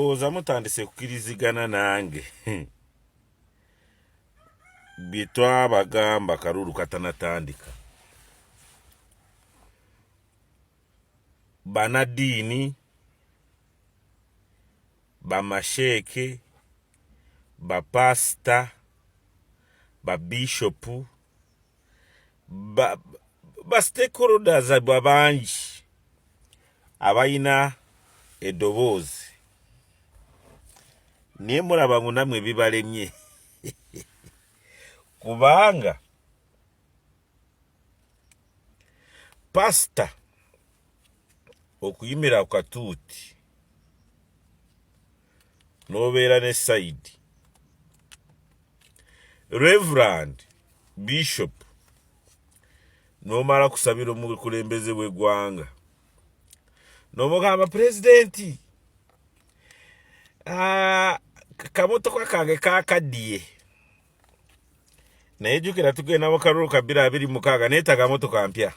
Oza mutandise kukirizigana nange. Bitwa bagamba karuru katanatandika. Banadini, bamasheke, bapasta, babishopu, stakeholders babanji abayina edobozi. Niye mulaba ngo namwe bibalemye. Kubanga pasta okuyimira ku katuuti nobeera ne side reverend bishop nomala kusabira omukulembeze w'eggwanga nomugamba presidenti kamotoka kange kakaddiye naye jjukira tugenda mu kalulu ka 2026 neetaaga motoka mpya.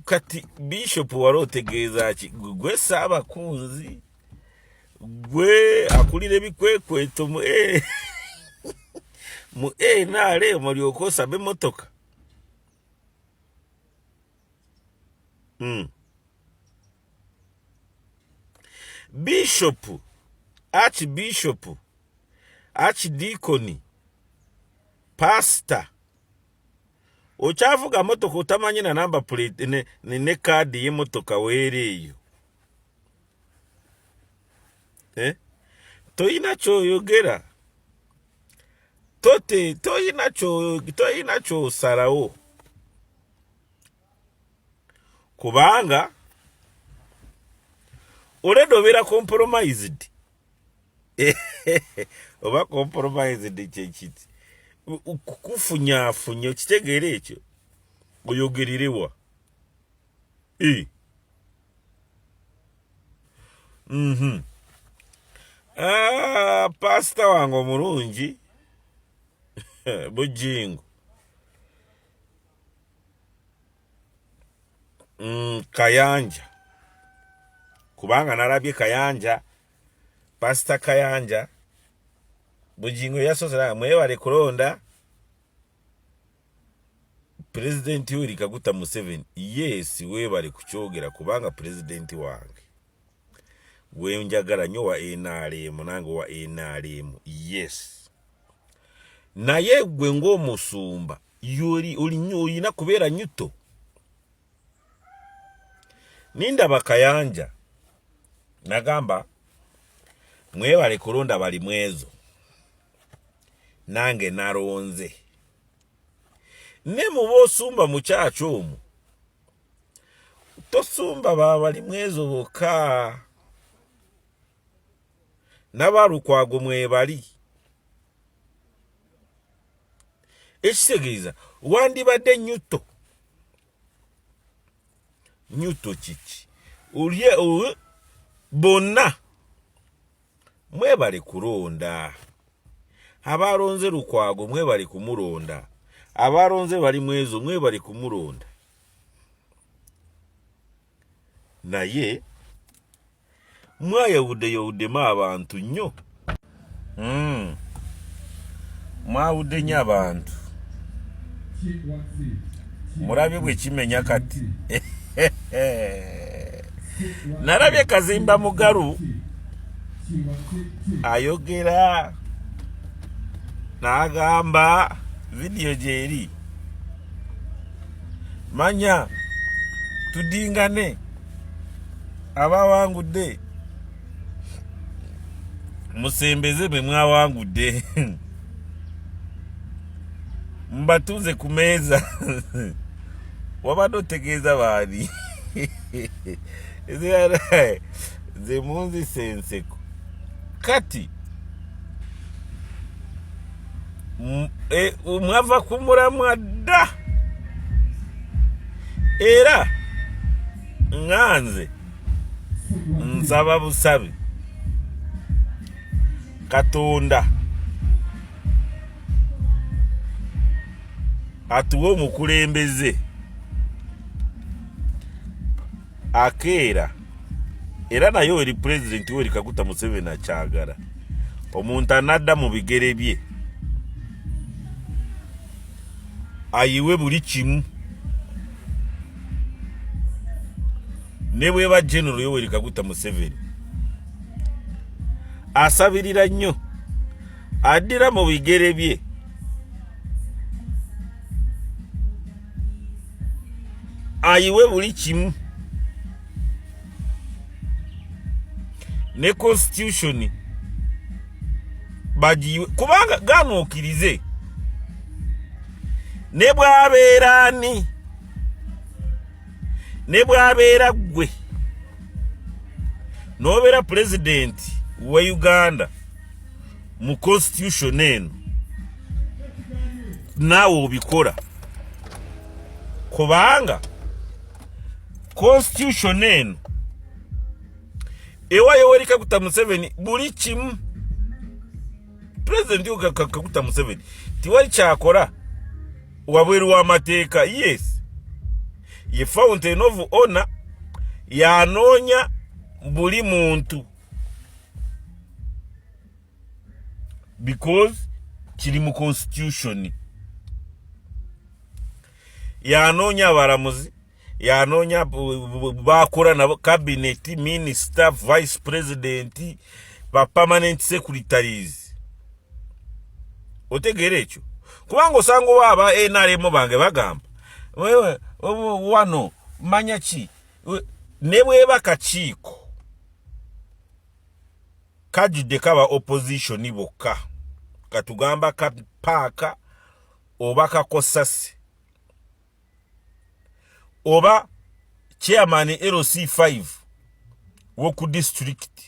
Kati bishop wali otegeeza ki? Gwe Saabakunzi, gwe akulira ebikwekweto mu naale omulyoka osabe motoka. Bishop, archbishop, archdeacon, pastor, ochavuga motoka otamanyi na number plate ne card ye motoka weereeyo. Toyina kyoyogera. Toyina kyosalawo. Kubanga oledobera compromised. Oba compromised kyekiti. Kufunyafunya kitegeera ekyo oyogererewa. Pastor wange omulungi Bujingo Kayanja, kubanga nalabye Kayanja, Pastor Kayanja Bujingo yasozera mwebale kulonda President Yoweri Kaguta Museveni. Yes, webale kukyogera kubanga president wange gwe njagala nnyo wa NRM nange wa NRM. Yes, naye gwe ng'omusumba olina kubeera nyuto. Nindaba Kayanja nagamba mwebale kulonda bali mwezo nange naronze. Ne muba osumba mu kyaki omwo tosumba bali mwezo bokka, n'abalukwago mwebali. Ekitegeeza wandibadde nyuto kiki bonna mwebale kulonda. Abalonze Lukwago mwebale kumulonda, abalonze bali mwezo mwebale kumulonda. Naye mwayawuddeyawuddemu abantu nnyo. Mwawudde nnyo abantu. Mulabye bwe kimenya kati. Nalabye Kazimba Mugalu ayogera n'agamba video gyeri, manya tudingane abawangudde musembeze be mwawangudde mbatuze ku meeza. Wabadde otegeeza baani ze munzi senseko kati mwava kumulamwa dda. Era nganze nsaba busabe Katonda atuwe omukulembeze akeera era nayo eri president Yoweri Kaguta Museveni akyagala omuntu anadda mu bigere bye ayiwe buli kimu ne bweba General Yoweri Kaguta Museveni asabirira nnyo addira mu bigere bye ayiwe buli kimu ne constitution bagiwe kubanga ganuukirize ne bwabeera ani ne bwabeera gwe n'obeera president wa Uganda mu constitution eno naawe obikola kubanga constitution eno ewa Yoweri Kaguta Museveni buli kimu president Yoweri Kaguta Museveni tiwali kyakola wabweru w'amateeka. Yes, ye fountain of honor yanoonya buli muntu because kiri mu constitution. Yanoonya abalamuzi, yanoonya bakola na cabinet minister, vice president, ba permanent secretaries. Otegere ekyo kubanga osanga waba NRM bange bagamba wewe wano manya ki ne bweba kakiiko kajudde kaba opposition bokka katugamba kapaaka oba kakosasi oba chairman LC5 woku district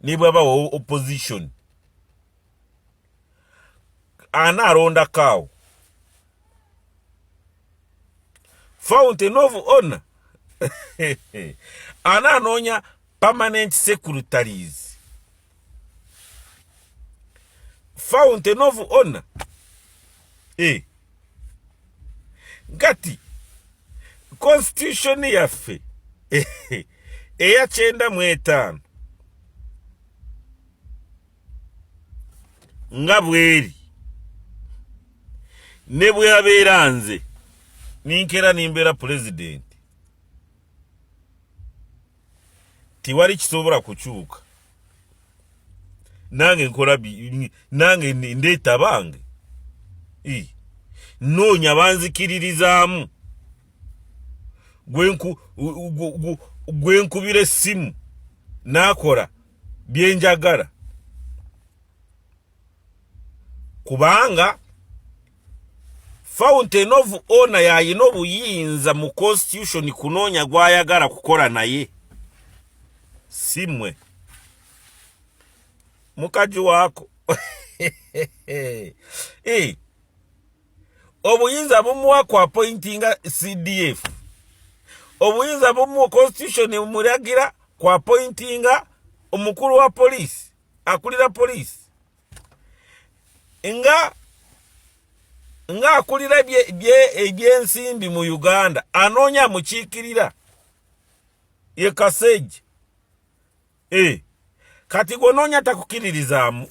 ne bwaba opposition anaronda kawo fountain of honor ananonya permanent secretaries. Fountain of honor gati constitution yaffe eya 95 nga bweri ne bwabeera nze ninkera nimbera president tiwali kisobola kukyuka nange nkola nange ndeeta bange noonya banzikiririzaamu gwenkubira essimu nakola byenjagala kubanga fountain of honor yayina obuyinza mu constitution kunoonya gwayagala kukola naye simwe mukaji wako obuyinza bumuwa ku appointinga CDF, obuyinza bumuwa constitution muragira ku appointinga omukuru wa police akulira police nga akulira ebyensimbi mu Uganda anoonya mukiikirira ye Kaseje kati gonoonya takukiririzaamu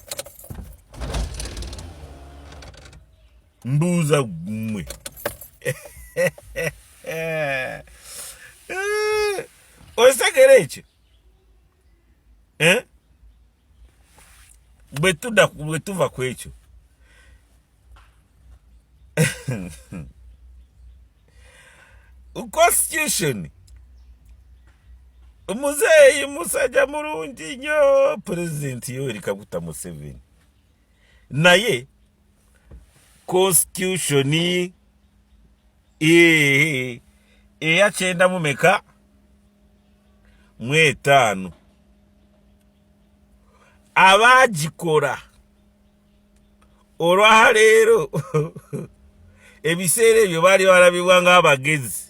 mbuuza mmwe osegera ekyo bwe tuva ku ekyo constitution muzeeyi musajja mulungi nnyo president Yoweri Kaguta Museveni naye constitution eya 95 abagikola olwa leero ebiseera ebyo baali balabibwa ng'abagezi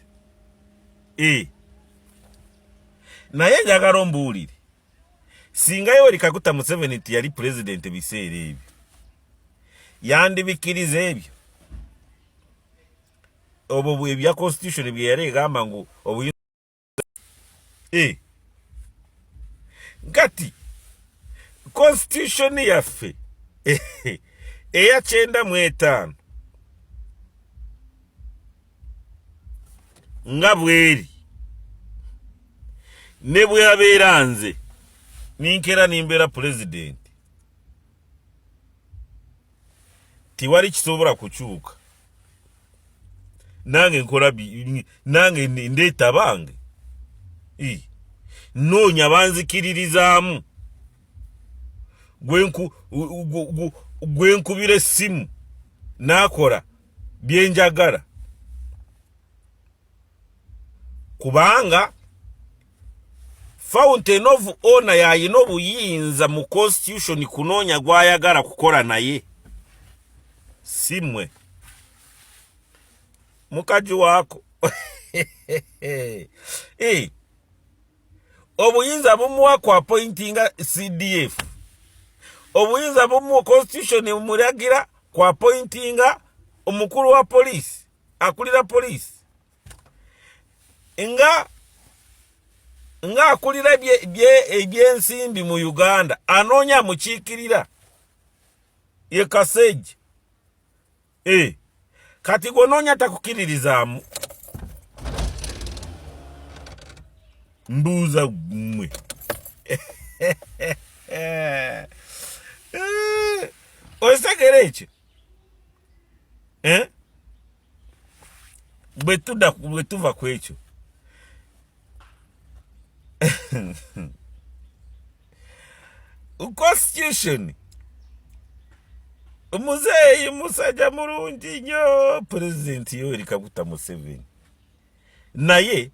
naye njagala ombuulire singa Yoweri Kaguta Museveni yali president ebiseera ebyo yandibikiriza ebyo obwo ebya constitution bye yali egamba ngu Gati constitution yaffe eya 95 nga bweri ne bwabeera nze ninkera nimbera president tiwali kisobola kukyuka nange nkola nange ndeeta bange noonya banzikiririzaamu gwenkubira essimu nakola byenjagala kubanga fountain of honor yayina obuyinza mu constitution kunoonya gwayagala kukola naye simwe mukaji wako obuyinza bumuwa ku appointinga CDF obuyinza bumuwa constitution muragira ku appointinga omukuru wa police akulira police nga akulira ebyensimbi mu Uganda anoonya mukiikirira ye Kaseji kati gonoonya takukiririzaamu mbuuza mmwe okitegera ekyo bwe tuva ku ekyo constitution muzeeyi musajja mulungi nnyo president Yoweri Kaguta Museveni naye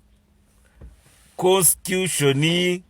constitution